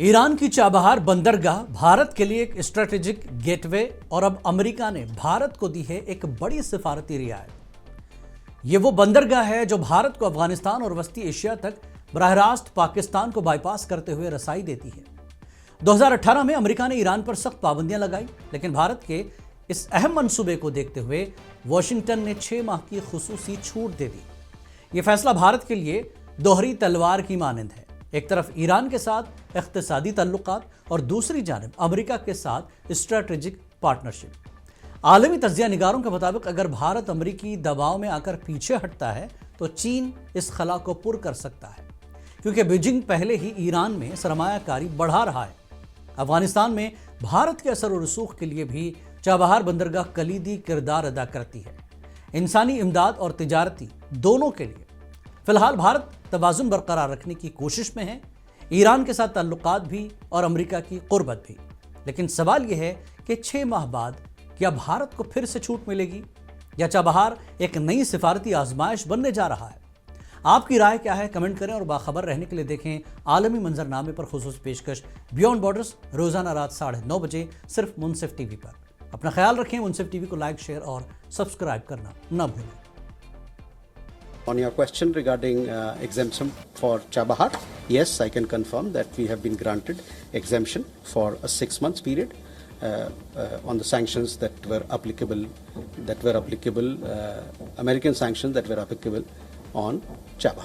Iran की Chabahar बंदरगाह भारत के लिए एक स्ट्रेटेजिक गेटवे और अब अमेरिका ने भारत को दी है एक बड़ी सिफारती रियायत। ये वो बंदरगाह है जो भारत को अफगानिस्तान और वस्ती एशिया तक बराह रास्त पाकिस्तान को बाईपास करते हुए रसाई देती है। 2018 में अमेरिका ने ईरान पर सख्त पाबंदियां लगाई, लेकिन भारत के इस अहम मंसूबे को देखते हुए वाशिंगटन ने 6 माह की खुसूसी छूट दे दी। यह फैसला भारत के लिए दोहरी तलवार की मानंद है। एक तरफ ईरान के साथ इख्तिसादी ताल्लुकात और दूसरी जानिब अमेरिका के साथ स्ट्रेटेजिक पार्टनरशिप। आलमी तज्जिया निगारों के मुताबिक अगर भारत अमेरिकी दबाव में आकर पीछे हटता है तो चीन इस खला को पुर कर सकता है, क्योंकि बीजिंग पहले ही ईरान में सरमायाकारी बढ़ा रहा है। अफगानिस्तान में भारत के असर और रसूख के लिए भी चाबहार बंदरगाह कलीदी किरदार अदा करती है, इंसानी इमदाद और तिजारती दोनों के लिए। फिलहाल भारत तवाज़ुन बरकरार रखने की कोशिश में है, ईरान के साथ ताल्लुकात भी और अमेरिका की कुर्बत भी। लेकिन सवाल यह है कि 6 माह बाद क्या भारत को फिर से छूट मिलेगी या चाबहार एक नई सिफारती आजमाइश बनने जा रहा है? आपकी राय क्या है? कमेंट करें और बाखबर रहने के लिए देखें आलमी मंजरनामे पर खुसूसी पेशकश बियॉन्ड बॉर्डर्स, रोजाना रात 9:30 बजे सिर्फ मुनसिफ टीवी पर। अपना ख्याल रखें। मुनसिफ टीवी को लाइक, शेयर और सब्सक्राइब करना न भूलें। On your question regarding exemption for Chabahar, yes, I can confirm that we have been granted exemption for a 6 months period on the sanctions that were applicable, American sanctions that were applicable on Chabahar.